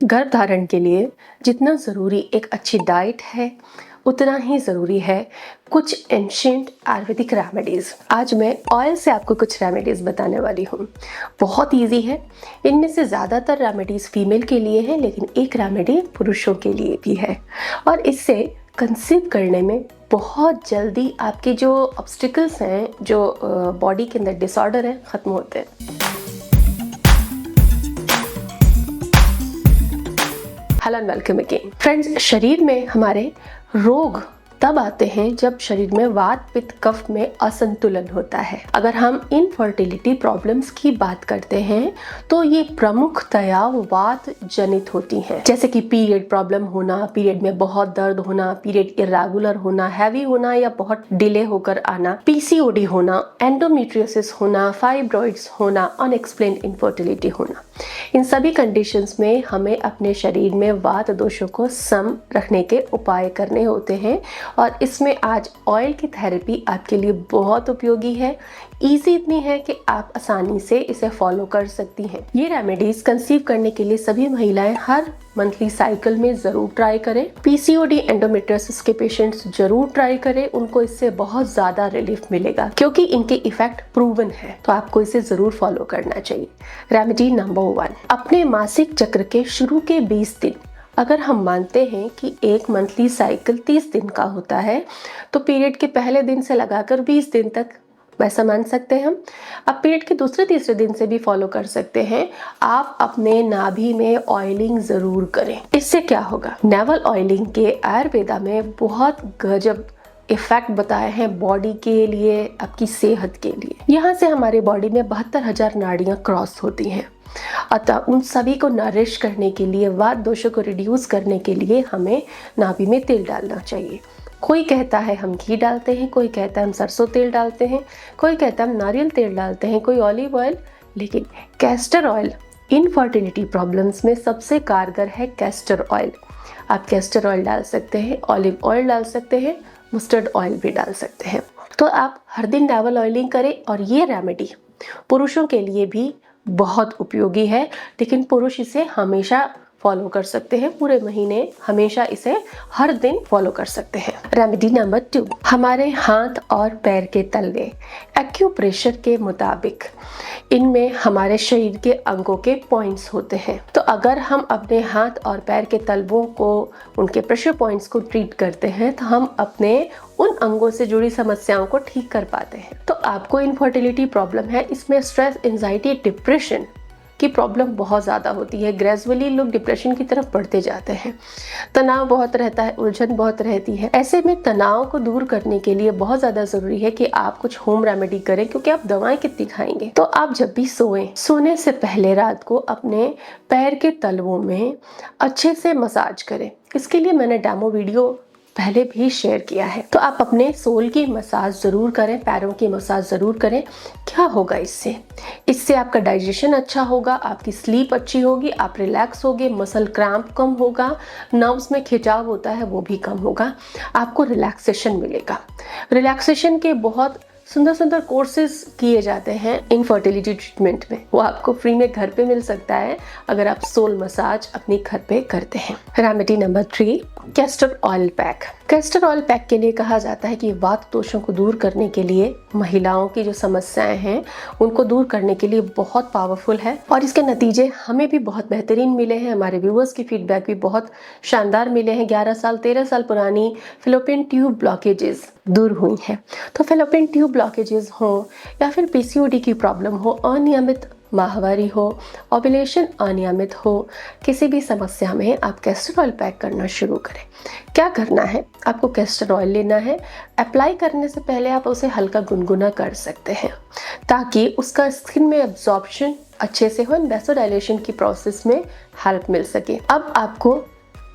गर्भधारण के लिए जितना ज़रूरी एक अच्छी डाइट है, उतना ही ज़रूरी है कुछ एंशिएंट आयुर्वेदिक रेमेडीज़। आज मैं ऑयल से आपको कुछ रेमेडीज़ बताने वाली हूँ। बहुत इजी है। इनमें से ज़्यादातर रेमेडीज़ फीमेल के लिए हैं, लेकिन एक रेमेडी पुरुषों के लिए भी है और इससे कंसीव करने में बहुत जल्दी आपके जो ऑब्स्टिकल्स हैं, जो बॉडी के अंदर डिसऑर्डर हैं, ख़त्म होते हैं। Hello and welcome again friends. शरीर में हमारे रोग तब आते हैं जब शरीर में वात पित्त कफ में असंतुलन होता है। अगर हम इनफर्टिलिटी प्रॉब्लम्स की बात करते हैं तो ये प्रमुखतया वात जनित होती हैं, जैसे कि पीरियड प्रॉब्लम होना, पीरियड में बहुत दर्द होना, पीरियड इरेगुलर होना, हैवी होना या बहुत डिले होकर आना, पीसीओडी होना, एंडोमेट्रियोसिस होना, फाइब्रॉइड्स होना, अनएक्सप्लेन्ड इनफर्टिलिटी होना। इन सभी कंडीशंस में हमें अपने शरीर में वात दोषों को सम रखने के उपाय करने होते हैं और इसमें आज ऑयल की थेरेपी आपके लिए बहुत उपयोगी है। इजी इतनी है कि आप आसानी से इसे फॉलो कर सकती हैं। ये रेमेडीज कंसीव करने के लिए सभी महिलाएं हर मंथली साइकिल में जरूर ट्राई करें। पीसीओडी एंडोमेट्रियोसिस के पेशेंट्स जरूर ट्राई करें, उनको इससे बहुत ज्यादा रिलीफ मिलेगा क्योंकि इनके इफेक्ट प्रूवन है, तो आपको इसे जरूर फॉलो करना चाहिए। रेमेडी नंबर 1, अपने मासिक चक्र के शुरू के 20 दिन, अगर हम मानते हैं कि एक मंथली साइकिल 30 दिन का होता है तो पीरियड के पहले दिन से लगाकर 20 दिन तक वैसा मान सकते हैं हम। अब पीरियड के दूसरे तीसरे दिन से भी फॉलो कर सकते हैं। आप अपने नाभि में ऑयलिंग जरूर करें। इससे क्या होगा, नेवल ऑयलिंग के आयुर्वेदा में बहुत गजब इफेक्ट बताए हैं बॉडी के लिए, आपकी सेहत के लिए। यहाँ से हमारे बॉडी में 72,000 नाड़ियाँ क्रॉस होती हैं, अतः उन सभी को नरिश करने के लिए, वात दोषों को रिड्यूस करने के लिए हमें नाभि में तेल डालना चाहिए। कोई कहता है हम घी डालते हैं, कोई कहता है हम सरसों तेल डालते हैं, कोई कहता है हम नारियल तेल डालते हैं, कोई ऑलिव ऑयल, लेकिन कैस्टर ऑयल इनफर्टिलिटी प्रॉब्लम्स में सबसे कारगर है। कैस्टर ऑयल, आप कैस्टर ऑयल डाल सकते हैं, ऑलिव ऑयल डाल सकते हैं, मस्टर्ड ऑयल भी डाल सकते हैं। तो आप हर दिन नेवल ऑयलिंग करें और ये रेमेडी पुरुषों के लिए भी बहुत उपयोगी है, लेकिन पुरुष इसे हमेशा फॉलो कर सकते हैं, पूरे महीने हमेशा इसे हर दिन फॉलो कर सकते हैं। रेमेडी नंबर 2, हमारे हाथ और पैर के तलवे एक्यूप्रेशर के मुताबिक इनमें हमारे शरीर के अंगों के पॉइंट्स होते हैं। तो अगर हम अपने हाथ और पैर के तलवों को, उनके प्रेशर पॉइंट्स को ट्रीट करते हैं तो हम अपने उन अंगों से जुड़ी समस्याओं को ठीक कर पाते हैं। तो आपको इनफर्टिलिटी प्रॉब्लम है, इसमें स्ट्रेस, एंजाइटी, डिप्रेशन की प्रॉब्लम बहुत ज़्यादा होती है। ग्रेजुअली लोग डिप्रेशन की तरफ बढ़ते जाते हैं, तनाव बहुत रहता है, उलझन बहुत रहती है। ऐसे में तनाव को दूर करने के लिए बहुत ज़्यादा ज़रूरी है कि आप कुछ होम रेमेडी करें, क्योंकि आप दवाएं कितनी खाएंगे। तो आप जब भी सोने से पहले रात को अपने पैर के तलवों में अच्छे से मसाज करें। इसके लिए मैंने डेमो वीडियो पहले भी शेयर किया है। तो आप अपने सोल की मसाज ज़रूर करें, पैरों की मसाज ज़रूर करें। क्या होगा इससे आपका डाइजेशन अच्छा होगा, आपकी स्लीप अच्छी होगी, आप रिलैक्स होगे, मसल क्रैम्प कम होगा, नर्व्स में खिंचाव होता है वो भी कम होगा, आपको रिलैक्सेशन मिलेगा। रिलैक्सेशन के बहुत सुंदर सुंदर कोर्सेज किए जाते हैं इनफर्टिलिटी ट्रीटमेंट में, वो आपको फ्री में घर पे मिल सकता है अगर आप सोल मसाज अपने घर पे करते हैं। Remedy number 3, castor oil pack. Castor oil pack के लिए कहा जाता है कि वात दोषों को दूर करने के लिए, महिलाओं की जो समस्याएं हैं उनको दूर करने के लिए बहुत पावरफुल है और इसके नतीजे हमें भी बहुत बेहतरीन मिले हैं। हमारे व्यूअर्स की फीडबैक भी बहुत शानदार मिले हैं। 11 साल 13 साल पुरानी फेलोपियन ट्यूब ब्लॉकेजेस दूर हुई हैं। तो फेलोपियन ट्यूब ब्लॉकेजेस हो या फिर पीसीओडी की प्रॉब्लम हो, अनियमित माहवारी हो, ओव्यूलेशन अनियमित हो, किसी भी समस्या में आप कैस्टर ऑयल पैक करना शुरू करें। क्या करना है, आपको कैस्टर ऑयल लेना है। अप्लाई करने से पहले आप उसे हल्का गुनगुना कर सकते हैं ताकि उसका स्किन में एब्जॉर्प्शन अच्छे से हो, वैसोडाइलेशन की प्रोसेस में हेल्प मिल सके। अब आपको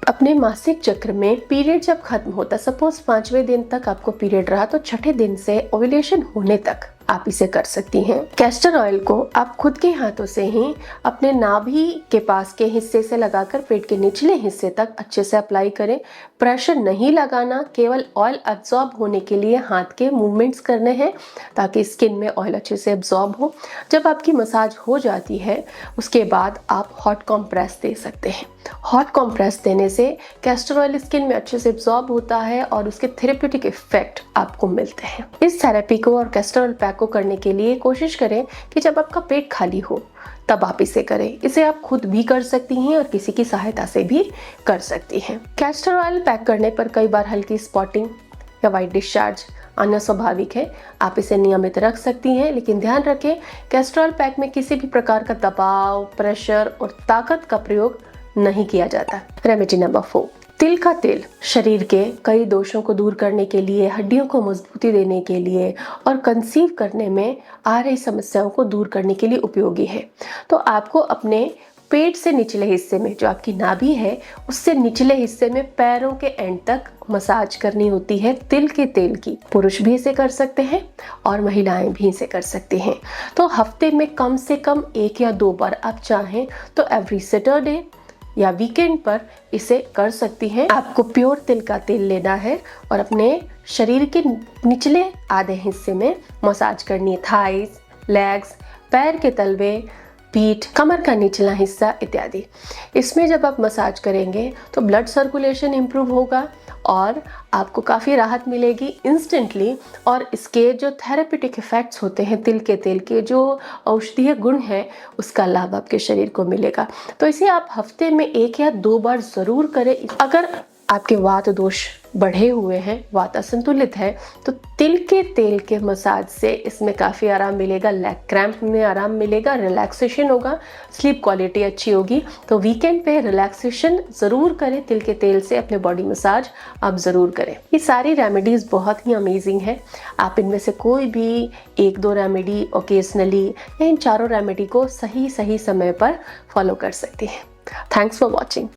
अपने मासिक चक्र में पीरियड जब खत्म होता है, सपोज 5वें दिन तक आपको पीरियड रहा, तो छठे दिन से ओव्यूलेशन होने तक आप इसे कर सकती हैं। कैस्टर ऑयल को आप खुद के हाथों से ही अपने नाभि के पास के हिस्से से लगाकर पेट के निचले हिस्से तक अच्छे से अप्लाई करें। प्रेशर नहीं लगाना, केवल ऑयल एब्जॉर्ब होने के लिए हाथ के मूवमेंट्स करने हैं ताकि स्किन में ऑयल अच्छे से एब्जॉर्ब हो। जब आपकी मसाज हो जाती है उसके बाद आप हॉट कॉम्प्रेस दे सकते हैं। हॉट कॉम्प्रेस देने से कैस्टर ऑयल स्किन में अच्छे से एब्जॉर्ब होता है और उसके थेरेप्यूटिक इफेक्ट आपको मिलते हैं। इस थेरेपी को और कैस्टर ऑयल पैक को करने के लिए कोशिश करें कि जब आपका पेट खाली हो तब आप इसे करें। इसे आप खुद भी कर सकती हैं और किसी की सहायता से भी कर सकती हैं। कैस्टर ऑयल पैक करने पर कई बार हल्की स्पॉटिंग या वाइट डिस्चार्ज आना स्वाभाविक है। आप इसे नियमित रख सकती हैं, लेकिन ध्यान रखें कैस्टर ऑयल पैक में किसी भी प्रकार का दबाव, प्रेशर और ताकत का प्रयोग नहीं किया जाता। रेमेडी नंबर 4, तिल का तेल शरीर के कई दोषों को दूर करने के लिए, हड्डियों को मजबूती देने के लिए और कंसीव करने में आ रही समस्याओं को दूर करने के लिए उपयोगी है। तो आपको अपने पेट से निचले हिस्से में, जो आपकी नाभि है उससे निचले हिस्से में पैरों के एंड तक मसाज करनी होती है तिल के तेल की। पुरुष भी इसे कर सकते हैं और महिलाएं भी इसे कर सकती हैं। तो हफ्ते में कम से कम 1 या 2 बार आप चाहें तो एवरी सैटरडे या वीकेंड पर इसे कर सकती हैं। आपको प्योर तिल का तेल लेना है और अपने शरीर के निचले आधे हिस्से में मसाज करनी है। थाइस, लेग्स, पैर के तलवे, पीठ, कमर का निचला हिस्सा इत्यादि। इसमें जब आप मसाज करेंगे तो ब्लड सर्कुलेशन इम्प्रूव होगा और आपको काफ़ी राहत मिलेगी इंस्टेंटली। और इसके जो थेरेप्यूटिक इफ़ेक्ट्स होते हैं तिल के तेल के, जो औषधीय गुण है, उसका लाभ आपके शरीर को मिलेगा। तो इसे आप हफ्ते में 1 या 2 बार ज़रूर करें। अगर आपके वात दोष बढ़े हुए हैं, वात असंतुलित है, तो तिल के तेल के मसाज से इसमें काफ़ी आराम मिलेगा। लेग क्रैम्प में आराम मिलेगा, रिलैक्सेशन होगा, स्लीप क्वालिटी अच्छी होगी। तो वीकेंड पे रिलैक्सेशन ज़रूर करें, तिल के तेल से अपने बॉडी मसाज आप ज़रूर करें। ये सारी रेमेडीज़ बहुत ही अमेजिंग है। आप इनमें से कोई भी 1-2 रेमेडी ओकेजनली या इन चारों रेमेडी को सही समय पर फॉलो कर सकते हैं। Thanks for watching.